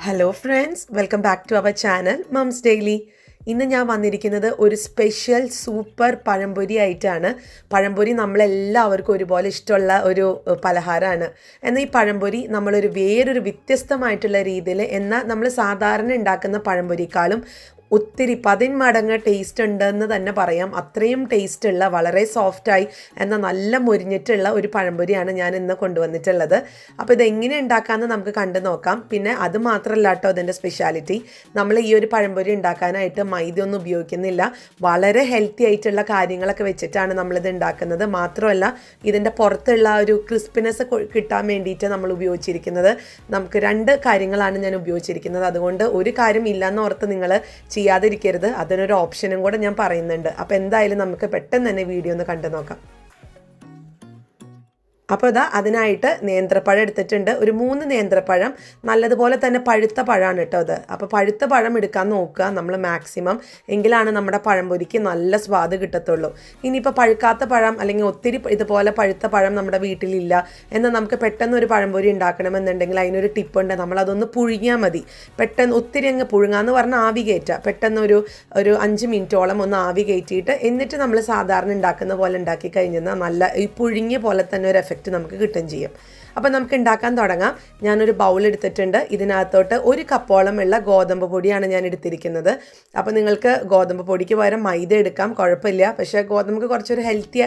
Hello friends, welcome back to our channel mums daily. ഇന്ന് ഞാൻ വന്നിരിക്കുന്നത് ഒരു സ്പെഷ്യൽ സൂപ്പർ പഴംപൊരി ആയിട്ടാണ്. പഴംപൊരി നമ്മളെല്ലാവർക്കും ഒരുപോലെ ഇഷ്ടമുള്ള ഒരു പലഹാരമാണ്. എന്നാൽ ഈ പഴംപൊരി നമ്മളൊരു വേറൊരു വ്യത്യസ്തമായിട്ടുള്ള രീതിയിൽ, എന്നാൽ നമ്മൾ സാധാരണ ഉണ്ടാക്കുന്ന പഴംപൊരിക്കാളും ഒത്തിരി 10 മടങ്ങ് ടേസ്റ്റ് ഉണ്ടെന്ന് തന്നെ പറയാം. അത്രയും ടേസ്റ്റുള്ള, വളരെ സോഫ്റ്റായി എന്നാൽ നല്ല മുരിഞ്ഞിട്ടുള്ള ഒരു പഴംപൊരിയാണ് ഞാൻ ഇന്ന് കൊണ്ടുവന്നിട്ടുള്ളത്. അപ്പോൾ ഇതെങ്ങനെ ഉണ്ടാക്കാമെന്ന് നമുക്ക് കണ്ടു നോക്കാം. പിന്നെ അത് മാത്രമല്ല കേട്ടോ ഇതിൻ്റെ സ്പെഷ്യാലിറ്റി, നമ്മൾ ഈ ഒരു പഴംപൊരി ഉണ്ടാക്കാനായിട്ട് മൈദയൊന്നും ഉപയോഗിക്കുന്നില്ല. വളരെ ഹെൽത്തി ആയിട്ടുള്ള കാര്യങ്ങളൊക്കെ വെച്ചിട്ടാണ് നമ്മളിത് ഉണ്ടാക്കുന്നത്. മാത്രമല്ല ഇതിൻ്റെ പുറത്തുള്ള ഒരു ക്രിസ്പിനെസ് കിട്ടാൻ വേണ്ടിയിട്ട് നമ്മൾ ഉപയോഗിച്ചിരിക്കുന്നത് നമുക്ക് 2 കാര്യങ്ങളാണ് ഞാൻ ഉപയോഗിച്ചിരിക്കുന്നത്. അതുകൊണ്ട് ഒരു കാര്യം ഇല്ലയെന്ന് ഓർത്ത് നിങ്ങൾ ചെയ്യാതിരിക്കരുത്. അതിനൊരു ഓപ്ഷനും കൂടെ ഞാൻ പറയുന്നുണ്ട്. അപ്പോൾ എന്തായാലും നമുക്ക് പെട്ടെന്ന് തന്നെ വീഡിയോ ഒന്ന് കണ്ടു നോക്കാം. അപ്പോൾ അതിനായിട്ട് നേന്ത്രപ്പഴം എടുത്തിട്ടുണ്ട്. ഒരു 3 നേന്ത്രപ്പഴം, നല്ലതുപോലെ തന്നെ പഴുത്ത പഴമാണ് കേട്ടോ അത്. അപ്പോൾ പഴുത്ത പഴം എടുക്കാൻ നോക്കുക നമ്മൾ മാക്സിമം, എങ്കിലാണ് നമ്മുടെ പഴംപൊരിക്ക് നല്ല സ്വാദ് കിട്ടത്തുള്ളൂ. ഇനിയിപ്പോൾ പഴുക്കാത്ത പഴം അല്ലെങ്കിൽ ഒത്തിരി ഇതുപോലെ പഴുത്ത പഴം നമ്മുടെ വീട്ടിലില്ല എന്നാൽ നമുക്ക് പെട്ടെന്ന് ഒരു പഴംപൊരി ഉണ്ടാക്കണമെന്നുണ്ടെങ്കിൽ അതിനൊരു ടിപ്പുണ്ട്. നമ്മളതൊന്ന് പുഴുങ്ങിയാൽ മതി. പെട്ടെന്ന് ഒത്തിരി അങ്ങ് പുഴുങ്ങാന്ന് പറഞ്ഞാൽ ആവി കയറ്റുക. പെട്ടെന്ന് ഒരു 5 മിനിറ്റോളം ഒന്ന് ആവി കയറ്റിയിട്ട് എന്നിട്ട് നമ്മൾ സാധാരണ ഉണ്ടാക്കുന്ന പോലെ ഉണ്ടാക്കി കഴിഞ്ഞാൽ നല്ല ഈ പുഴുങ്ങിയ പോലെ തന്നെ ഒരു എഫക്റ്റ് നമുക്ക് കിട്ടുകയും ചെയ്യും. അപ്പോൾ നമുക്ക് ഉണ്ടാക്കാൻ തുടങ്ങാം. ഞാനൊരു ബൗൾ എടുത്തിട്ടുണ്ട്. ഇതിനകത്തോട്ട് 1 കപ്പോളം ഉള്ള ഗോതമ്പ് പൊടിയാണ് ഞാൻ എടുത്തിരിക്കുന്നത്. അപ്പോൾ നിങ്ങൾക്ക് ഗോതമ്പ് പൊടിക്ക് പകരം മൈദ എടുക്കാം, കുഴപ്പമില്ല. പക്ഷേ ഗോതമ്പ് കുറച്ചൊരു ഹെൽത്തി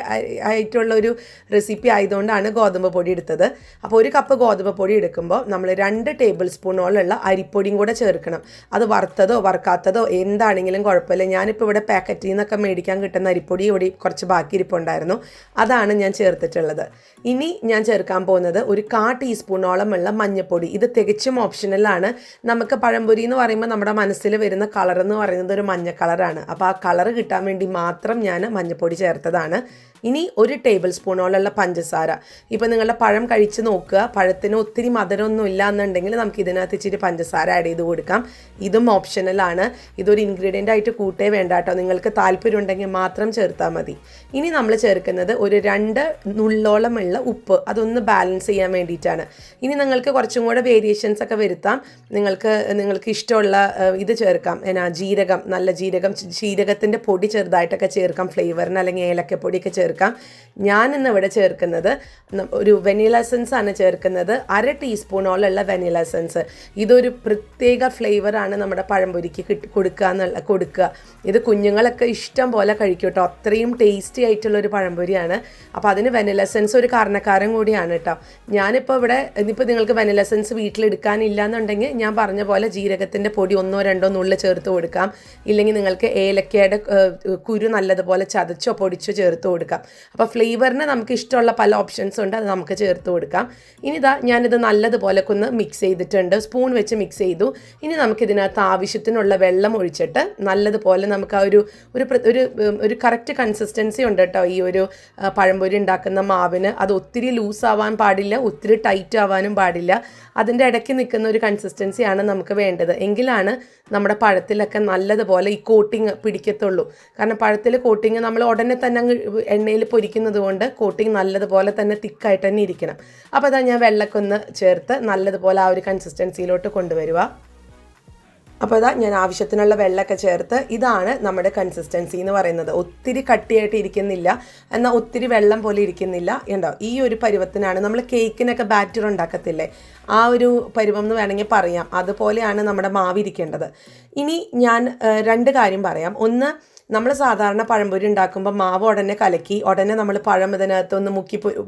ആയിട്ടുള്ളൊരു റെസിപ്പി ആയതുകൊണ്ടാണ് ഗോതമ്പ് പൊടി എടുത്തത്. അപ്പോൾ 1 കപ്പ് ഗോതമ്പ് പൊടി എടുക്കുമ്പോൾ നമ്മൾ 2 ടേബിൾ സ്പൂണോളമുള്ള അരിപ്പൊടിയും കൂടെ ചേർക്കണം. അത് വറുത്തതോ വറുക്കാത്തതോ എന്താണെങ്കിലും കുഴപ്പമില്ല. ഞാനിപ്പോൾ ഇവിടെ പാക്കറ്റിൽ നിന്നൊക്കെ മേടിക്കാൻ കിട്ടുന്ന അരിപ്പൊടി ഇവിടെ കുറച്ച് ബാക്കി ഇരിപ്പുണ്ടായിരുന്നു, അതാണ് ഞാൻ ചേർത്തിട്ടുള്ളത്. ഇനി ഞാൻ ചേർക്കാൻ പോകുന്നത് 1/4 ടീസ്പൂണോളമുള്ള മഞ്ഞൾപ്പൊടി. ഇത് തികച്ചും ഓപ്ഷണലാണ്. നമുക്ക് പഴംപൊരി എന്ന് പറയുമ്പോൾ നമ്മുടെ മനസ്സിൽ വരുന്ന കളർ എന്ന് പറയുന്നത് ഒരു മഞ്ഞ കളറാണ്. അപ്പോൾ ആ കളർ കിട്ടാൻ വേണ്ടി മാത്രം ഞാൻ മഞ്ഞൾപ്പൊടി ചേർത്തതാണ്. ഇനി 1 ടേബിൾ സ്പൂണോളമുള്ള പഞ്ചസാര. ഇപ്പോൾ നിങ്ങളുടെ പഴം കഴിച്ച് നോക്കുക. പഴത്തിന് ഒത്തിരി മധുരമൊന്നും ഇല്ല എന്നുണ്ടെങ്കിൽ നമുക്ക് ഇതിനകത്ത് ഇച്ചിരി പഞ്ചസാര ആഡ് ചെയ്ത് കൊടുക്കാം. ഇതും ഓപ്ഷണലാണ്. ഇതൊരു ഇൻഗ്രീഡിയൻ്റ് ആയിട്ട് കൂട്ടേ വേണ്ട കേട്ടോ. നിങ്ങൾക്ക് താല്പര്യം ഉണ്ടെങ്കിൽ മാത്രം ചേർത്താൽ മതി. ഇനി നമ്മൾ ചേർക്കുന്നത് ഒരു 2 നുള്ളോളമുള്ള ഉപ്പ്. അതൊന്ന് ബാലൻസ് ചെയ്യാൻ വേണ്ടിയിട്ടാണ്. ഇനി നിങ്ങൾക്ക് കുറച്ചും കൂടെ വേരിയേഷൻസ് ഒക്കെ വരുത്താം. നിങ്ങൾക്ക് ഇഷ്ടമുള്ള ഇത് ചേർക്കാം. ജീരകം, നല്ല ജീരകത്തിൻ്റെ പൊടി ചെറുതായിട്ടൊക്കെ ചേർക്കാം. ഫ്ലേവറിന് അല്ലെങ്കിൽ ഏലക്കപ്പൊടിയൊക്കെ ചേർക്കാം. ഞാൻ ഇന്ന് ഇവിടെ ചേർക്കുന്നത് ഒരു വെനില എസൻസ് ആണ് ചേർക്കുന്നത്. 1/2 ടീസ്പൂണോളമുള്ള വെനില എസൻസ്. ഇതൊരു പ്രത്യേക ഫ്ലേവറാണ് നമ്മുടെ പഴംപൊരിക്ക് കൊടുക്കുക. ഇത് കുഞ്ഞുങ്ങളൊക്കെ ഇഷ്ടം പോലെ കഴിക്കും കേട്ടോ. അത്രയും ടേസ്റ്റി ആയിട്ടുള്ളൊരു പഴംപൊരിയാണ്. അപ്പോൾ അതിന് വെനില എസൻസ് ഒരു കാരണക്കാരൻ കൂടിയാണ് കേട്ടോ. ഞാനിപ്പോൾ ഇനിയിപ്പോൾ നിങ്ങൾക്ക് വെനില എസൻസ് വീട്ടിലെടുക്കാനില്ല എന്നുണ്ടെങ്കിൽ ഞാൻ പറഞ്ഞ പോലെ ജീരകത്തിൻ്റെ പൊടി 1-2 നുള്ള് ചേർത്ത് കൊടുക്കാം. ഇല്ലെങ്കിൽ നിങ്ങൾക്ക് ഏലക്കയുടെ കുരു നല്ലതുപോലെ ചതച്ചോ പൊടിച്ചോ ചേർത്ത് കൊടുക്കാം. അപ്പോൾ ഫ്ലേവറിന് നമുക്ക് ഇഷ്ടമുള്ള പല ഓപ്ഷൻസ് ഉണ്ട്, അത് നമുക്ക് ചേർത്ത് കൊടുക്കാം. ഇനി ഞാനിത് നല്ലതുപോലെ ഒന്ന് മിക്സ് ചെയ്തിട്ടുണ്ട്. സ്പൂൺ വെച്ച് മിക്സ് ചെയ്തു. ഇനി നമുക്കിതിനകത്ത് ആവശ്യത്തിനുള്ള വെള്ളം ഒഴിച്ചിട്ട് നല്ലതുപോലെ നമുക്ക് ആ ഒരു കറക്റ്റ് കൺസിസ്റ്റൻസി ഉണ്ട് കേട്ടോ ഈ ഒരു പഴംപൊരി ഉണ്ടാക്കുന്ന മാവിന്. അത് ഒത്തിരി ലൂസ് ആവാൻ പാടില്ല, ഒത്തിരി ടൈറ്റ് ആവാനും പാടില്ല. അതിൻ്റെ ഇടയ്ക്ക് നിൽക്കുന്ന ഒരു കൺസിസ്റ്റൻസിയാണ് നമുക്ക് വേണ്ടത്. എങ്കിലാണ് നമ്മുടെ പഴത്തിലൊക്കെ നല്ലതുപോലെ ഈ കോട്ടിങ് പിടിക്കത്തുള്ളൂ. കാരണം പഴത്തിൽ കോട്ടിങ് നമ്മൾ ഉടനെ തന്നെ അങ്ങ് എണ്ണയിൽ പൊരിക്കുന്നത് കൊണ്ട് കോട്ടിങ് നല്ലതുപോലെ തന്നെ തിക്കായിട്ട് തന്നെ ഇരിക്കണം. അപ്പോൾ ഞാൻ വെള്ളമൊക്കെ ഒന്ന് ചേർത്ത് നല്ലതുപോലെ ആ ഒരു കൺസിസ്റ്റൻസിയിലോട്ട് കൊണ്ടുവരിക. അപ്പോൾ ഞാൻ ആവശ്യത്തിനുള്ള വെള്ളമൊക്കെ ചേർത്ത്, ഇതാണ് നമ്മുടെ കൺസിസ്റ്റൻസി എന്ന് പറയുന്നത്. ഒത്തിരി കട്ടിയായിട്ട് ഇരിക്കുന്നില്ല, എന്നാൽ ഒത്തിരി വെള്ളം പോലെ ഇരിക്കുന്നില്ല. ഉണ്ടോ, ഈ ഒരു പരുവത്തിനാണ് നമ്മൾ കേക്കിനൊക്കെ ബാറ്റർ ഉണ്ടാക്കത്തില്ലേ, ആ ഒരു പരുവം എന്ന് വേണമെങ്കിൽ പറയാം. അതുപോലെയാണ് നമ്മുടെ മാവിരിക്കേണ്ടത്. ഇനി ഞാൻ 2 കാര്യം പറയാം. ഒന്ന്, നമ്മൾ സാധാരണ പഴംപൊരി ഉണ്ടാക്കുമ്പോൾ മാവ് ഉടനെ കലക്കി ഉടനെ നമ്മൾ പഴം ഇതിനകത്തൊന്ന്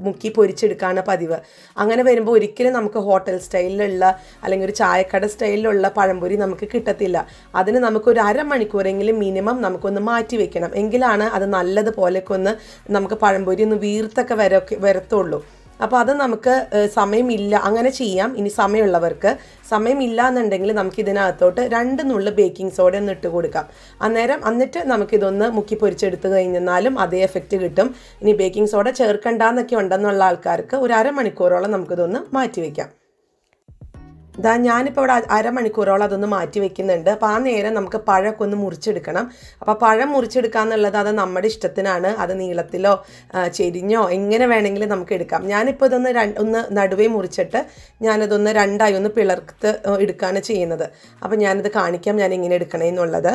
മുക്കി പൊരിച്ചെടുക്കുകയാണ് പതിവ്. അങ്ങനെ വരുമ്പോൾ ഒരിക്കലും നമുക്ക് ഹോട്ടൽ സ്റ്റൈലിലുള്ള അല്ലെങ്കിൽ ഒരു ചായക്കട സ്റ്റൈലിലുള്ള പഴംപൊരി നമുക്ക് കിട്ടത്തില്ല. അതിന് നമുക്കൊരു 1/2 മണിക്കൂറെങ്കിലും മിനിമം നമുക്കൊന്ന് മാറ്റി വെക്കണം. എങ്കിലാണ് അത് നല്ലതുപോലെയൊക്കെ ഒന്ന് നമുക്ക് പഴംപൊരി ഒന്ന് വീർത്തൊക്കെ വരത്തുള്ളൂ. അപ്പോൾ അത് നമുക്ക് സമയമില്ല അങ്ങനെ ചെയ്യാം. ഇനി സമയമില്ല എന്നുണ്ടെങ്കിൽ നമുക്ക് ഇതിനകത്തോട്ട് 2 നുള്ള് ബേക്കിംഗ് സോഡ ഒന്ന് ഇട്ട് കൊടുക്കാം. എന്നിട്ട് നമുക്കിതൊന്ന് മുക്കി പൊരിച്ചെടുത്ത് കഴിഞ്ഞാലും അതേ എഫക്റ്റ് കിട്ടും. ഇനി ബേക്കിംഗ് സോഡ ചേർക്കണ്ടെന്നൊക്കെ ഉണ്ടെന്നുള്ള ആൾക്കാർക്ക് ഒരു 1/2 മണിക്കൂറോളം നമുക്കിതൊന്ന് മാറ്റി വയ്ക്കാം. ഇതാ ഞാനിപ്പോൾ ഇവിടെ അരമണിക്കൂറോളം അതൊന്ന് മാറ്റി വെക്കുന്നുണ്ട്. അപ്പോൾ ആ നേരം നമുക്ക് പഴമൊക്കെ ഒന്ന് മുറിച്ചെടുക്കണം. അപ്പോൾ പഴം മുറിച്ചെടുക്കുക എന്നുള്ളത് അത് നമ്മുടെ ഇഷ്ടത്തിനാണ്. അത് നീളത്തിലോ ചെരിഞ്ഞോ എങ്ങനെ വേണമെങ്കിലും നമുക്ക് എടുക്കാം. ഞാനിപ്പോൾ ഇതൊന്ന് ഒന്ന് നടുവേ മുറിച്ചിട്ട് ഞാനതൊന്ന് രണ്ടായി ഒന്ന് പിളർത്ത് എടുക്കുകയാണ് ചെയ്യുന്നത്. അപ്പോൾ ഞാനിത് കാണിക്കാം ഞാൻ എങ്ങനെ എടുക്കണമെന്നുള്ളത്.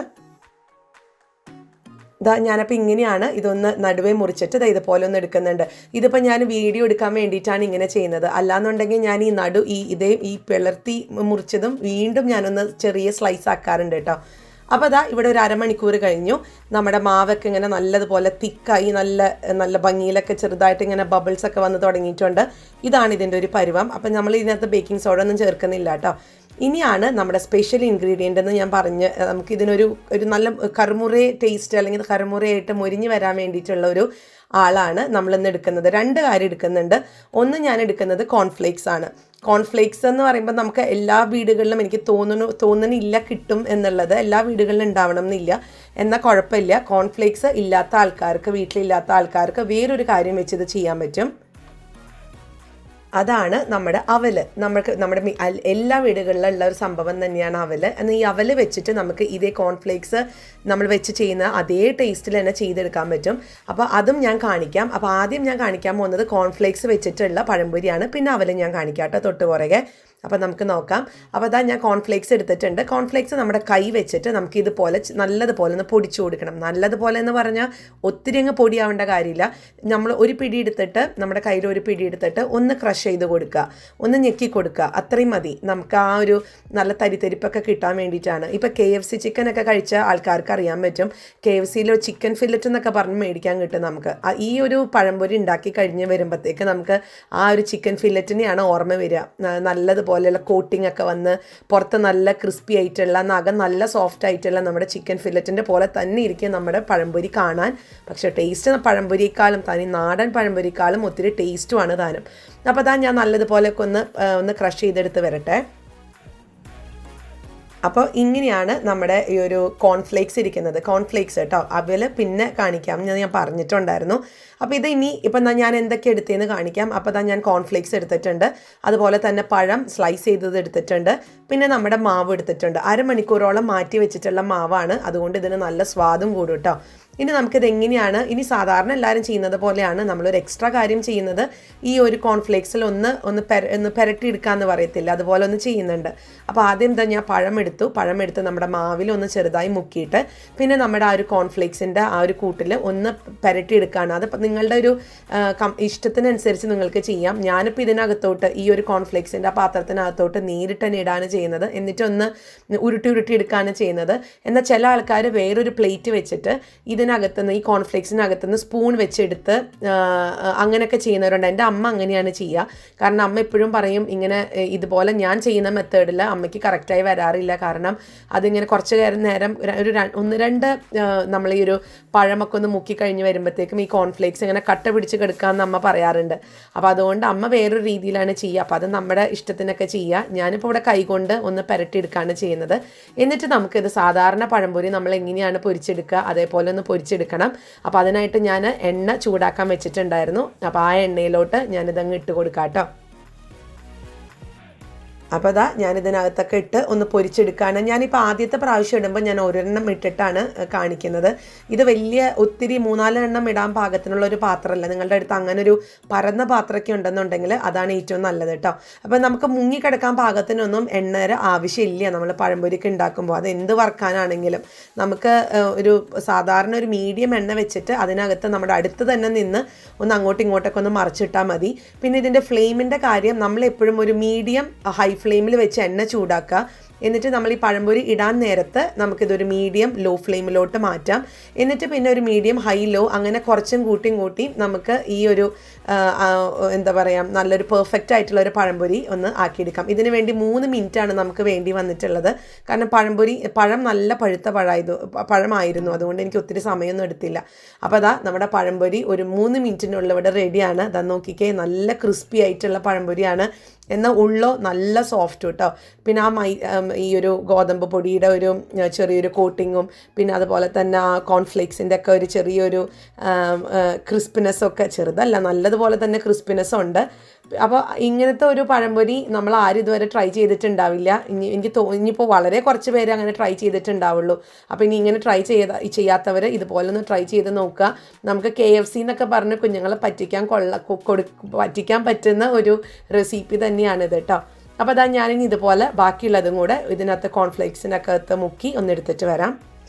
ഞാനപ്പോൾ ഇങ്ങനെയാണ് ഇതൊന്ന് നടുവേ മുറിച്ചിട്ട് ഇതുപോലെ ഒന്ന് എടുക്കുന്നുണ്ട്. ഇതിപ്പോൾ ഞാൻ വീഡിയോ എടുക്കാൻ വേണ്ടിയിട്ടാണ് ഇങ്ങനെ ചെയ്യുന്നത്. അല്ലാന്നുണ്ടെങ്കിൽ ഞാൻ ഈ പിളർത്തി മുറിച്ചതും വീണ്ടും ഞാനൊന്ന് ചെറിയ സ്ലൈസ് ആക്കാറുണ്ട് കേട്ടോ. അപ്പോൾ ഇവിടെ ഒരു അരമണിക്കൂർ കഴിഞ്ഞു. നമ്മുടെ മാവൊക്കെ ഇങ്ങനെ നല്ലതുപോലെ തിക്കായി നല്ല ഭംഗിയിലൊക്കെ ചെറുതായിട്ട് ഇങ്ങനെ ബബിൾസ് ഒക്കെ വന്ന് തുടങ്ങിയിട്ടുണ്ട്. ഇതാണ് ഇതിൻ്റെ ഒരു പരുവം. അപ്പം നമ്മൾ ഇതിനകത്ത് ബേക്കിംഗ് സോഡ ഒന്നും ചേർക്കുന്നില്ല കേട്ടോ. ഇനിയാണ് നമ്മുടെ സ്പെഷ്യൽ ഇൻഗ്രീഡിയൻ്റ് എന്ന് ഞാൻ പറഞ്ഞ് നമുക്കിതിനൊരു നല്ല കറുമുറേ ടേസ്റ്റ് അല്ലെങ്കിൽ കറുമുറയായിട്ട് മൊരിഞ്ഞ് വരാൻ വേണ്ടിയിട്ടുള്ള ഒരു ആളാണ് നമ്മളിന്ന് എടുക്കുന്നത്. 2 കാര്യം എടുക്കുന്നുണ്ട്. ഒന്ന് ഞാൻ എടുക്കുന്നത് കോൺഫ്ലേക്സ് ആണ്. കോൺഫ്ലേക്സ് എന്ന് പറയുമ്പോൾ നമുക്ക് എല്ലാ വീടുകളിലും എനിക്ക് തോന്നുന്നില്ല കിട്ടും എന്നുള്ളത്. എല്ലാ വീടുകളിലും ഉണ്ടാവണം എന്നില്ല. എന്നാൽ കുഴപ്പമില്ല. കോൺഫ്ലേക്സ് ഇല്ലാത്ത ആൾക്കാർക്ക്, വീട്ടിലില്ലാത്ത ആൾക്കാർക്ക് വേറൊരു കാര്യം വെച്ച് ഇത് ചെയ്യാൻ പറ്റും. അതാണ് നമ്മുടെ അവല്. നമ്മുടെ എല്ലാ വീടുകളിലുള്ള ഒരു സംഭവം തന്നെയാണ് അവല്. എന്നാൽ ഈ അവല് വെച്ചിട്ട് നമുക്ക് ഇതേ കോൺഫ്ലേക്സ് നമ്മൾ വെച്ച് ചെയ്യുന്ന അതേ ടേസ്റ്റിൽ തന്നെ ചെയ്തെടുക്കാൻ പറ്റും. അപ്പോൾ അതും ഞാൻ കാണിക്കാം. അപ്പോൾ ആദ്യം ഞാൻ കാണിക്കാൻ പോകുന്നത് കോൺഫ്ലേക്സ് വെച്ചിട്ടുള്ള പഴംപൊരിയാണ്. പിന്നെ അവല് ഞാൻ കാണിക്കാം കേട്ടോ തൊട്ട് പുറകെ. അപ്പോൾ നമുക്ക് നോക്കാം. അപ്പോൾ ഞാൻ കോൺഫ്ലേക്സ് എടുത്തിട്ടുണ്ട്. കോൺഫ്ലേക്സ് നമ്മുടെ കൈ വെച്ചിട്ട് നമുക്ക് ഇതുപോലെ നല്ലതുപോലെ ഒന്ന് പൊടിച്ചു കൊടുക്കണം. നല്ലതുപോലെ എന്ന് പറഞ്ഞാൽ ഒത്തിരി അങ്ങ് പൊടിയാവേണ്ട കാര്യമില്ല. നമ്മൾ ഒരു പിടി എടുത്തിട്ട് നമ്മുടെ കയ്യിൽ ഒരു പിടി എടുത്തിട്ട് ഒന്ന് ക്രഷ് ചെയ്ത് കൊടുക്കുക, ഒന്ന് ഞെക്കി കൊടുക്കുക, അത്രയും മതി. നമുക്ക് ആ ഒരു നല്ല തരിപ്പൊക്കെ കിട്ടാൻ വേണ്ടിയിട്ടാണ്. ഇപ്പോൾ KFC ചിക്കനൊക്കെ കഴിച്ച ആൾക്കാർക്ക് അറിയാൻ പറ്റും. KFCയിലോ ചിക്കൻ ഫില്ലറ്റ് എന്നൊക്കെ പറഞ്ഞ് മേടിക്കാൻ കിട്ടും നമുക്ക്. ഈ ഒരു പഴംപൊരി ഉണ്ടാക്കി കഴിഞ്ഞ് വരുമ്പോഴത്തേക്ക് നമുക്ക് ആ ഒരു ചിക്കൻ ഫില്ലറ്റിനെയാണ് ഓർമ്മ വരിക. നല്ലതുപോലെയുള്ള കോട്ടിംഗ് ഒക്കെ വന്ന് പുറത്ത് നല്ല ക്രിസ്പി ആയിട്ടുള്ള നഖം നല്ല സോഫ്റ്റ് ആയിട്ടുള്ള നമ്മുടെ ചിക്കൻ ഫില്ലറ്റിൻ്റെ പോലെ തന്നെ ഇരിക്കും നമ്മുടെ പഴംപൊരി കാണാൻ. പക്ഷേ ടേസ്റ്റ് പഴംപൊരിക്കാളും തനി നാടൻ പഴംപൊരിക്കാളും ഒത്തിരി ടേസ്റ്റുമാണ് താനും. അപ്പോൾ ഞാൻ നല്ലതുപോലെയൊക്കെ ഒന്ന് ക്രഷ് ചെയ്തെടുത്ത് വരട്ടെ. അപ്പോൾ ഇങ്ങനെയാണ് നമ്മുടെ ഈ ഒരു കോൺഫ്ലേക്സ് ഇരിക്കുന്നത്. കോൺഫ്ലേക്സ് കേട്ടോ. അവല് പിന്നെ കാണിക്കാം, ഞാൻ പറഞ്ഞിട്ടുണ്ടായിരുന്നു. അപ്പോൾ ഇപ്പം ഞാൻ എന്തൊക്കെ എടുത്തതെന്ന് കാണിക്കാം. അപ്പോൾ ഞാൻ കോൺഫ്ലേക്സ് എടുത്തിട്ടുണ്ട്, അതുപോലെ തന്നെ പഴം സ്ലൈസ് ചെയ്തത് എടുത്തിട്ടുണ്ട്, പിന്നെ നമ്മുടെ മാവ് എടുത്തിട്ടുണ്ട്. അരമണിക്കൂറോളം മാറ്റി വെച്ചിട്ടുള്ള മാവാണ്, അതുകൊണ്ട് ഇതിന് നല്ല സ്വാദും കൂടും കേട്ടോ. ഇനി നമുക്കിത് എങ്ങനെയാണ്, ഇനി സാധാരണ എല്ലാവരും ചെയ്യുന്നത് പോലെയാണ് നമ്മളൊരു എക്സ്ട്രാ കാര്യം ചെയ്യുന്നത്. ഈ ഒരു കോൺഫ്ലേക്സിൽ ഒന്ന് പെരട്ടി എടുക്കാമെന്ന് പറയത്തില്ല, അതുപോലെ ഒന്ന് ചെയ്യുന്നുണ്ട്. അപ്പോൾ ആദ്യം ഞാൻ പഴം എടുത്ത് നമ്മുടെ മാവിൽ ഒന്ന് ചെറുതായി മുക്കിയിട്ട് പിന്നെ നമ്മുടെ ആ ഒരു കോൺഫ്ലേക്സിൻ്റെ ആ ഒരു കൂട്ടിൽ ഒന്ന് പെരട്ടി എടുക്കുകയാണ്. അത് നിങ്ങളുടെ ഒരു ഇഷ്ടത്തിനനുസരിച്ച് നിങ്ങൾക്ക് ചെയ്യാം. ഞാനിപ്പോൾ ഇതിനകത്തോട്ട് ഈ ഒരു കോൺഫ്ലേക്സിൻ്റെ ആ പാത്രത്തിനകത്തോട്ട് നേരിട്ട് തന്നെ ഇടാണ് ചെയ്യുന്നത്. എന്നിട്ടൊന്ന് ഉരുട്ടി എടുക്കുകയാണ് ചെയ്യുന്നത്. എന്നാൽ ചില ആൾക്കാർ വേറൊരു പ്ലേറ്റ് വെച്ചിട്ട് ഇതിനകത്തുനിന്ന്, ഈ കോൺഫ്ലേക്സിനകത്തുനിന്ന് സ്പൂൺ വെച്ചെടുത്ത് അങ്ങനെയൊക്കെ ചെയ്യുന്നവരുണ്ട്. എൻ്റെ അമ്മ അങ്ങനെയാണ് ചെയ്യുക. കാരണം അമ്മ എപ്പോഴും പറയും ഇങ്ങനെ ഇതുപോലെ ഞാൻ ചെയ്യുന്ന മെത്തേഡിൽ അമ്മയ്ക്ക് കറക്റ്റായി വരാറില്ല. കാരണം അതിങ്ങനെ കുറച്ച് നേരം ഒരു 1-2 നമ്മൾ ഈ ഒരു പഴമൊക്കെ ഒന്ന് മുക്കി കഴിഞ്ഞ് വരുമ്പോഴത്തേക്കും ഈ കോൺഫ്ലേക്സ് ഇങ്ങനെ കട്ട പിടിച്ച് കിടക്കാമെന്ന് അമ്മ പറയാറുണ്ട്. അപ്പോൾ അതുകൊണ്ട് അമ്മ വേറൊരു രീതിയിലാണ് ചെയ്യുക. അപ്പോൾ അത് നമ്മുടെ ഇഷ്ടത്തിനൊക്കെ ചെയ്യുക. ഞാനിപ്പോൾ ഇവിടെ കൈകൊണ്ട് ഒന്ന് പുരട്ടിയെടുക്കുകയാണ് ചെയ്യുന്നത്. എന്നിട്ട് നമുക്കിത് സാധാരണ പഴംപൊരി നമ്മൾ എങ്ങനെയാണ് പൊരിച്ചെടുക്കുക അതേപോലെ ഒന്ന് പൊരിച്ചെടുക്കണം. അപ്പോൾ അതിനായിട്ട് ഞാൻ എണ്ണ ചൂടാക്കാൻ വെച്ചിട്ടുണ്ടായിരുന്നു. അപ്പോൾ ആ എണ്ണയിലോട്ട് ഞാനിതങ്ങ് ഇട്ട് കൊടുക്കാം കേട്ടോ. അപ്പോൾ ഞാനിതിനകത്തൊക്കെ ഇട്ട് ഒന്ന് പൊരിച്ചെടുക്കുകയാണ്. ഞാനിപ്പോൾ ആദ്യത്തെ പ്രാവശ്യം ഇടുമ്പോൾ ഞാൻ ഒരെണ്ണം ഇട്ടിട്ടാണ് കാണിക്കുന്നത്. ഇത് ഒത്തിരി 3-4 എണ്ണം ഇടാൻ പാകത്തിനുള്ള ഒരു പാത്രമല്ല. നിങ്ങളുടെ അടുത്ത് അങ്ങനെ ഒരു പരന്ന പാത്രമൊക്കെ ഉണ്ടെന്നുണ്ടെങ്കിൽ അതാണ് ഏറ്റവും നല്ലത് കേട്ടോ. അപ്പോൾ നമുക്ക് മുങ്ങിക്കിടക്കാൻ പാകത്തിനൊന്നും എണ്ണയുടെ ആവശ്യമില്ല നമ്മൾ പഴംപൊരിക്ക് ഉണ്ടാക്കുമ്പോൾ. അത് എന്ത് വറുക്കാനാണെങ്കിലും നമുക്ക് ഒരു സാധാരണ ഒരു മീഡിയം എണ്ണ വെച്ചിട്ട് അതിനകത്ത് നമ്മുടെ അടുത്ത് തന്നെ നിന്ന് ഒന്ന് അങ്ങോട്ടും ഇങ്ങോട്ടൊക്കെ ഒന്ന് മറിച്ചിട്ടാൽ മതി. പിന്നെ ഇതിൻ്റെ ഫ്ലെയിമിൻ്റെ കാര്യം നമ്മളെപ്പോഴും ഒരു മീഡിയം ഹൈ ഫ്ലെയിമിൽ വെച്ച് എണ്ണ ചൂടാക്കുക. എന്നിട്ട് നമ്മൾ ഈ പഴംപൊരി ഇടാൻ നേരത്ത് നമുക്കിതൊരു മീഡിയം ലോ ഫ്ലെയിമിലോട്ട് മാറ്റാം. എന്നിട്ട് പിന്നെ ഒരു മീഡിയം ഹൈ ലോ അങ്ങനെ കുറച്ചും കൂട്ടി നമുക്ക് ഈ ഒരു എന്താ പറയുക നല്ലൊരു പെർഫെക്റ്റ് ആയിട്ടുള്ള ഒരു പഴംപൊരി ഒന്ന് ആക്കിയെടുക്കാം. ഇതിന് വേണ്ടി 3 മിനിറ്റാണ് നമുക്ക് വേണ്ടി വന്നിട്ടുള്ളത്. കാരണം പഴം നല്ല പഴുത്ത പഴമായിരുന്നു. അതുകൊണ്ട് എനിക്ക് ഒത്തിരി സമയമൊന്നും എടുത്തില്ല. അപ്പോൾ നമ്മുടെ പഴംപൊരി ഒരു 3 മിനിറ്റിനുള്ളിൽ ഇവിടെ റെഡിയാണ്. നോക്കിക്കേ, നല്ല ക്രിസ്പി ആയിട്ടുള്ള പഴംപൊരിയാണ്. എന്നാൽ ഉള്ളോ നല്ല സോഫ്റ്റ് കേട്ടോ. പിന്നെ ആ ഈ ഒരു ഗോതമ്പ് പൊടിയുടെ ഒരു ചെറിയൊരു കോട്ടിങ്ങും പിന്നെ അതുപോലെ തന്നെ ആ കോൺഫ്ലേക്സിൻ്റെ ഒക്കെ ഒരു ചെറിയൊരു ക്രിസ്പിനെസ്സൊക്കെ ചെറുതല്ല നല്ലതുപോലെ തന്നെ ക്രിസ്പിനെസ് ഉണ്ട്. അപ്പോൾ ഇങ്ങനത്തെ ഒരു പഴംപൊരി നമ്മൾ ആരും ഇതുവരെ ട്രൈ ചെയ്തിട്ടുണ്ടാവില്ല. ഇനിയിപ്പോൾ വളരെ കുറച്ച് പേര് അങ്ങനെ ട്രൈ ചെയ്തിട്ടുണ്ടാവുള്ളൂ. അപ്പോൾ ഇനി ഇങ്ങനെ ട്രൈ ചെയ്യാത്തവർ ഇതുപോലെ ഒന്ന് ട്രൈ ചെയ്ത് നോക്കുക. നമുക്ക് KFC എന്നൊക്കെ പറഞ്ഞ് കുഞ്ഞുങ്ങളെ പറ്റിക്കാൻ പറ്റുന്ന ഒരു റെസിപ്പി തന്നെയാണിത് കേട്ടോ. അപ്പോൾ അതാ ഞാനിനി ഇതുപോലെ ബാക്കിയുള്ളതും കൂടെ ഇതിനകത്ത് കോൺഫ്ലേക്സിനകത്ത് മുക്കി ഒന്നെടുത്തിട്ട് വരാം.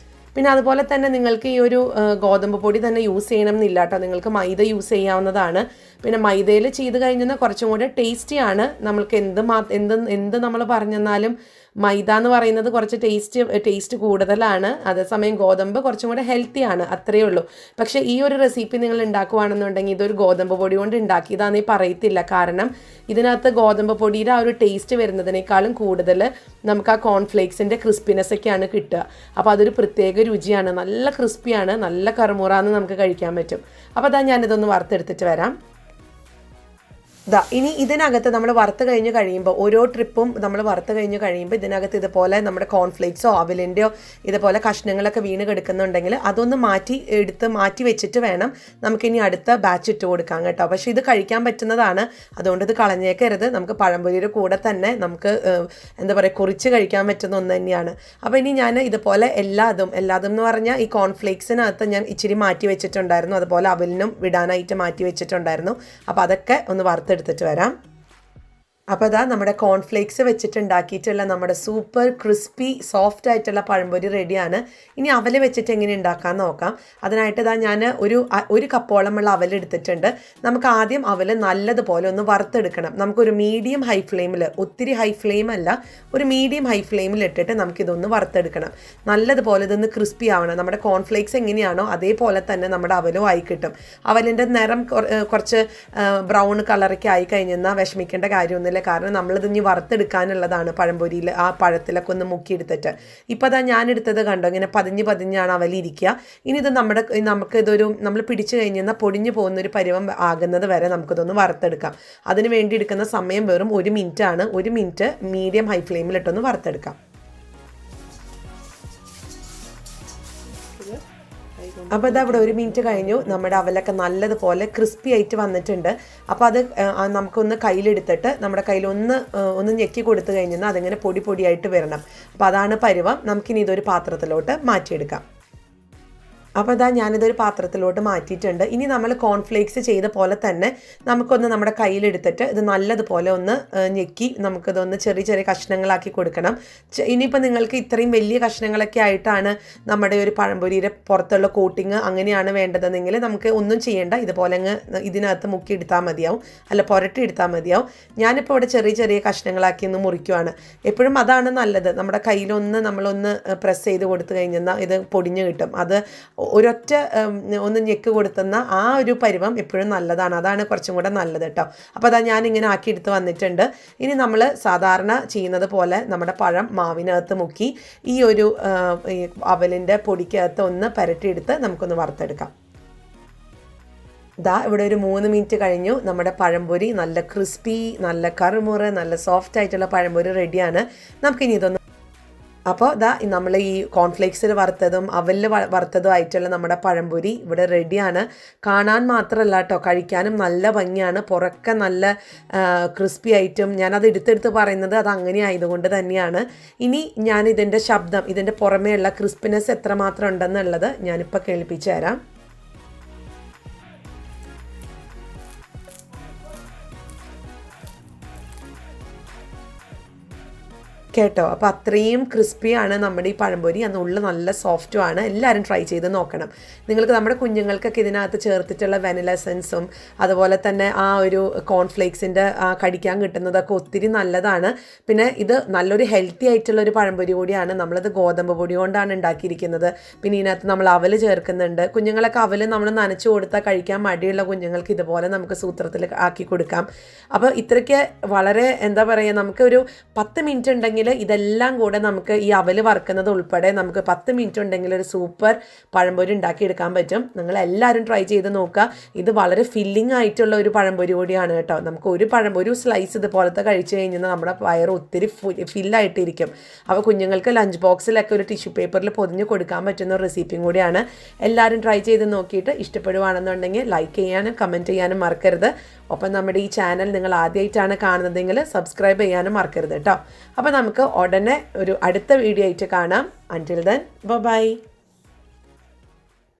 പിന്നെ അതുപോലെ തന്നെ നിങ്ങൾക്ക് ഈ ഒരു ഗോതമ്പ് പൊടി തന്നെ യൂസ് ചെയ്യണം എന്നില്ല കേട്ടോ, നിങ്ങൾക്ക് മൈദ യൂസ് ചെയ്യാവുന്നതാണ്. പിന്നെ മൈദയിൽ ചെയ്ത് കഴിഞ്ഞാൽ കുറച്ചും കൂടെ ടേസ്റ്റിയാണ്. നമ്മൾക്ക് എന്ത് നമ്മൾ പറഞ്ഞെന്നാലും മൈദ എന്ന് പറയുന്നത് കുറച്ച് ടേസ്റ്റ് കൂടുതലാണ്. അതേസമയം ഗോതമ്പ് കുറച്ചും കൂടെ ഹെൽത്തിയാണ്, അത്രയേ ഉള്ളൂ. പക്ഷേ ഈ ഒരു റെസിപ്പി നിങ്ങൾ ഉണ്ടാക്കുകയാണെന്നുണ്ടെങ്കിൽ ഇതൊരു ഗോതമ്പ് പൊടി കൊണ്ട് ഉണ്ടാക്കിയതാണെന്നേ പറയത്തില്ല. കാരണം ഇതിനകത്ത് ഗോതമ്പ് പൊടിയുടെ ആ ഒരു ടേസ്റ്റ് വരുന്നതിനേക്കാളും കൂടുതൽ നമുക്ക് ആ കോൺഫ്ലേക്സിൻ്റെ ക്രിസ്പിനെസ്സൊക്കെയാണ് കിട്ടുക. അപ്പോൾ അതൊരു പ്രത്യേക രുചിയാണ്, നല്ല ക്രിസ്പിയാണ്, നല്ല കറുമുറാന്ന് നമുക്ക് കഴിക്കാൻ പറ്റും. അപ്പോൾ അതാ ഞാനിതൊന്ന് വറുത്തെടുത്തിട്ട് വരാം. ഇനി ഇതിനകത്ത് നമ്മൾ വറുത്ത് കഴിഞ്ഞ് കഴിയുമ്പോൾ ഓരോ ട്രിപ്പും നമ്മൾ വറുത്ത് കഴിഞ്ഞ് കഴിയുമ്പോൾ ഇതിനകത്ത് ഇതുപോലെ നമ്മുടെ കോൺഫ്ലേക്സോ അവിലിൻ്റെയോ ഇതുപോലെ കഷ്ണങ്ങളൊക്കെ വീണ് കിടക്കുന്നുണ്ടെങ്കിൽ അതൊന്ന് മാറ്റി വെച്ചിട്ട് വേണം നമുക്കിനി അടുത്ത ബാച്ച് ഇട്ട് കൊടുക്കാം കേട്ടോ. പക്ഷേ ഇത് കഴിക്കാൻ പറ്റുന്നതാണ്, അതുകൊണ്ട് ഇത് കളഞ്ഞേക്കരുത്. നമുക്ക് പഴംപൊരിയുടെ കൂടെ തന്നെ നമുക്ക് കുറിച്ച് കഴിക്കാൻ പറ്റുന്ന ഒന്ന് തന്നെയാണ്. അപ്പോൾ ഇനി ഞാൻ ഇതുപോലെ എല്ലാതും എന്ന് പറഞ്ഞാൽ ഈ കോൺഫ്ലേക്സിനകത്ത് ഞാൻ ഇച്ചിരി മാറ്റി വെച്ചിട്ടുണ്ടായിരുന്നു, അതുപോലെ അവിലിനും വിടാനായിട്ട് മാറ്റി വെച്ചിട്ടുണ്ടായിരുന്നു. അപ്പോൾ അതൊക്കെ ഒന്ന് എടുത്തിട്ട് വരാം. അപ്പോൾ അതാ നമ്മുടെ കോൺഫ്ലേക്സ് വെച്ചിട്ടുണ്ടാക്കിയിട്ടുള്ള നമ്മുടെ സൂപ്പർ ക്രിസ്പി സോഫ്റ്റ് ആയിട്ടുള്ള പഴംപൊരി റെഡിയാണ്. ഇനി അവൽ വെച്ചിട്ട് എങ്ങനെ ഉണ്ടാക്കാമെന്ന് നോക്കാം. അതിനായിട്ട് ഇതാ ഞാൻ ഒരു കപ്പോളമുള്ള അവൽ എടുത്തിട്ടുണ്ട്. നമുക്ക് ആദ്യം അവൽ നല്ലതുപോലെ ഒന്ന് വറുത്തെടുക്കണം. നമുക്കൊരു മീഡിയം ഹൈ ഫ്ലെയിമിൽ, ഒത്തിരി ഹൈ ഫ്ലെയിം അല്ല, ഒരു മീഡിയം ഹൈ ഫ്ലെയിമിൽ ഇട്ടിട്ട് നമുക്കിതൊന്ന് വറുത്തെടുക്കണം. നല്ലതുപോലെ ഇതൊന്ന് ക്രിസ്പി ആവണം. നമ്മുടെ കോൺഫ്ലേക്സ് എങ്ങനെയാണോ അതേപോലെ തന്നെ നമ്മുടെ അവലും ആയി കിട്ടും. അവലിൻ്റെ നിറം കുറച്ച് ബ്രൗൺ കളറൊക്കെ ആയി കഴിഞ്ഞാൽ വിഷമിക്കേണ്ട കാര്യമൊന്നുമില്ല. കാരണം നമ്മളിത് ഇനി വറുത്തെടുക്കാനുള്ളതാണ്. പഴംപൊരിയിൽ ആ പഴത്തിലൊക്കെ ഒന്ന് മുക്കിയെടുത്തിട്ട് ഇപ്പോൾ അതാ ഞാനെടുത്തത് കണ്ടോ, ഇങ്ങനെ പതിഞ്ഞാണ് അവലിരിക്കുക. ഇനി ഇത് നമ്മൾ പിടിച്ചു കഴിഞ്ഞാൽ പൊടിഞ്ഞു പോകുന്നൊരു പരുവം ആകുന്നത് വരെ നമുക്കിതൊന്ന് വറുത്തെടുക്കാം. അതിന് വേണ്ടി എടുക്കുന്ന സമയം വെറും 1 മിനിറ്റ് ആണ്. 1 മിനിറ്റ് മീഡിയം ഹൈ ഫ്ലെയിമിലിട്ടൊന്ന് വറുത്തെടുക്കാം. അപ്പോൾ ഇതാ ഇവിടെ 1 മിനിറ്റ് കഴിഞ്ഞു. നമ്മുടെ അവലൊക്കെ നല്ലതുപോലെ ക്രിസ്പി ആയിട്ട് വന്നിട്ടുണ്ട്. അപ്പോൾ അത് നമുക്കൊന്ന് കയ്യിലെടുത്തിട്ട് നമ്മുടെ കയ്യിൽ ഒന്ന് ഞെക്കി കൊടുത്തു കഴിഞ്ഞാൽ അതിങ്ങനെ പൊടിയായിട്ട് വരണം. അപ്പോൾ അതാണ് പരുവം. നമുക്കിനി ഇതൊരു പാത്രത്തിലോട്ട് മാറ്റിയെടുക്കാം. അപ്പോൾ ഇതാ ഞാനിതൊരു പാത്രത്തിലോട്ട് മാറ്റിയിട്ടുണ്ട്. ഇനി നമ്മൾ കോൺഫ്ലേക്സ് ചെയ്ത പോലെ തന്നെ നമുക്കൊന്ന് നമ്മുടെ കയ്യിലെടുത്തിട്ട് ഇത് നല്ലതുപോലെ ഒന്ന് ഞെക്കി നമുക്കിതൊന്ന് ചെറിയ കഷ്ണങ്ങളാക്കി കൊടുക്കണം. ഇനിയിപ്പോൾ നിങ്ങൾക്ക് ഇത്രയും വലിയ കഷ്ണങ്ങളൊക്കെ ആയിട്ടാണ് നമ്മുടെ ഒരു പഴംപൊരിയുടെ പുറത്തുള്ള കോട്ടിങ് അങ്ങനെയാണ് വേണ്ടതെങ്കിൽ നമുക്ക് ഒന്നും ചെയ്യേണ്ട, ഇതുപോലെ ഇതിനകത്ത് മുക്കി എടുത്താൽ മതിയാവും, അല്ല പുരട്ടി എടുത്താൽ മതിയാവും. ഞാനിപ്പോൾ ഇവിടെ ചെറിയ കഷ്ണങ്ങളാക്കി ഒന്ന് മുറിക്കുവാണ്. എപ്പോഴും അതാണ് നല്ലത്. നമ്മുടെ കയ്യിലൊന്ന് നമ്മളൊന്ന് പ്രസ് ചെയ്ത് കൊടുത്തു കഴിഞ്ഞാൽ ഇത് പൊടിഞ്ഞ് കിട്ടും. അത് ഒരൊറ്റ ഒന്ന് ഞെക്ക് കൊടുത്തുന്ന ആ ഒരു പരുവം എപ്പോഴും നല്ലതാണ്. അതാണ് കുറച്ചും കൂടെ നല്ലത് കേട്ടോ. അപ്പോൾ അതാ ഞാനിങ്ങനെ ആക്കിയെടുത്ത് വന്നിട്ടുണ്ട്. ഇനി നമ്മൾ സാധാരണ ചെയ്യുന്നത് പോലെ നമ്മുടെ പഴം മാവിനകത്ത് മുക്കി ഈ ഒരു അവലിൻ്റെ പൊടിക്കകത്ത് ഒന്ന് പുരട്ടിയെടുത്ത് നമുക്കൊന്ന് വറുത്തെടുക്കാം. ഇവിടെ ഒരു 3 മിനിറ്റ് കഴിഞ്ഞു. നമ്മുടെ പഴംപൊരി നല്ല ക്രിസ്പി, നല്ല കറുമുറ, നല്ല സോഫ്റ്റ് ആയിട്ടുള്ള പഴംപൊരി റെഡിയാണ്. നമുക്കിനി ഇതൊന്ന് അപ്പോൾ നമ്മൾ ഈ കോൺഫ്ലേക്സിൽ വറുത്തതും അവലിൽ വറുത്തതും ആയിട്ടുള്ള നമ്മുടെ പഴംപൊരി ഇവിടെ റെഡിയാണ്. കാണാൻ മാത്രമല്ല കേട്ടോ, കഴിക്കാനും നല്ല ഭംഗിയാണ്. പുറക്കെ നല്ല ക്രിസ്പി ആയിട്ടും. ഞാനത് എടുത്തെടുത്ത് പറയുന്നത് അത് അങ്ങനെ ആയതുകൊണ്ട് തന്നെയാണ്. ഇനി ഞാൻ ഇതിൻ്റെ പുറമേയുള്ള ക്രിസ്പിനെസ് എത്രമാത്രം ഉണ്ടെന്നുള്ളത് ഞാനിപ്പോൾ കേൾപ്പിച്ചു തരാം. കേട്ടോ, അപ്പോൾ അത്രയും ക്രിസ്പിയാണ് നമ്മുടെ ഈ പഴംപൊരി. അന്നുള്ളിൽ നല്ല സോഫ്റ്റുമാണ്. എല്ലാവരും ട്രൈ ചെയ്ത് നോക്കണം. നിങ്ങൾക്ക് നമ്മുടെ കുഞ്ഞുങ്ങൾക്കൊക്കെ ഇതിനകത്ത് ചേർത്തിട്ടുള്ള വെനില എസൻസും അതുപോലെ തന്നെ ആ ഒരു കോൺഫ്ലേക്സിൻ്റെ കടിക്കാൻ കിട്ടുന്നതൊക്കെ ഒത്തിരി നല്ലതാണ്. പിന്നെ ഇത് നല്ലൊരു ഹെൽത്തി ആയിട്ടുള്ളൊരു പഴംപൊരി കൂടിയാണ്. നമ്മളത് ഗോതമ്പ് പൊടി കൊണ്ടാണ് ഉണ്ടാക്കിയിരിക്കുന്നത്. പിന്നെ ഇതിനകത്ത് നമ്മൾ അവൽ ചേർക്കുന്നുണ്ട്. കുഞ്ഞുങ്ങളൊക്കെ അവൽ നമ്മൾ നനച്ചു കൊടുത്താൽ കഴിക്കാൻ മടിയുള്ള കുഞ്ഞുങ്ങൾക്ക് ഇതുപോലെ നമുക്ക് സൂത്രത്തിൽ ആക്കി കൊടുക്കാം. അപ്പോൾ ഇത്രയ്ക്ക് വളരെ നമുക്കൊരു 10 മിനിറ്റ് ഉണ്ടെങ്കിൽ ഉണ്ടെങ്കിൽ ഇതെല്ലാം കൂടെ നമുക്ക് ഈ അവൽ വറുക്കുന്നത് ഉൾപ്പെടെ നമുക്ക് 10 മിനിറ്റ് ഉണ്ടെങ്കിൽ ഒരു സൂപ്പർ പഴംപൊരി ഉണ്ടാക്കിയെടുക്കാൻ പറ്റും. നിങ്ങൾ എല്ലാവരും ട്രൈ ചെയ്ത് നോക്കുക. ഇത് വളരെ ഫില്ലിംഗ് ആയിട്ടുള്ള ഒരു പഴംപൊരി കൂടിയാണ് കേട്ടോ. നമുക്ക് ഒരു സ്ലൈസ് ഇതുപോലത്തെ കഴിച്ച് കഴിഞ്ഞാൽ നമ്മുടെ വയറ് ഒത്തിരി ഫില്ലായിട്ടിരിക്കും. അപ്പോൾ കുഞ്ഞുങ്ങൾക്ക് ലഞ്ച് ബോക്സിലൊക്കെ ഒരു ടിഷ്യൂ പേപ്പറിൽ പൊതിഞ്ഞ് കൊടുക്കാൻ പറ്റുന്ന ഒരു റെസിപ്പിയും കൂടിയാണ്. എല്ലാവരും ട്രൈ ചെയ്ത് നോക്കിയിട്ട് ഇഷ്ടപ്പെടുവാണെന്നുണ്ടെങ്കിൽ ലൈക്ക് ചെയ്യാനും കമൻറ്റ് ചെയ്യാനും മറക്കരുത്. ഒപ്പം നമ്മുടെ ഈ ചാനൽ നിങ്ങൾ ആദ്യമായിട്ടാണ് കാണുന്നതെങ്കിൽ സബ്സ്ക്രൈബ് ചെയ്യാനും മറക്കരുത് കേട്ടോ. അപ്പോൾ നമുക്ക് ഉടനെ ഒരു അടുത്ത വീഡിയോ ആയിട്ട് കാണാം. അൻറ്റിൽ ദെൻ ബൈ.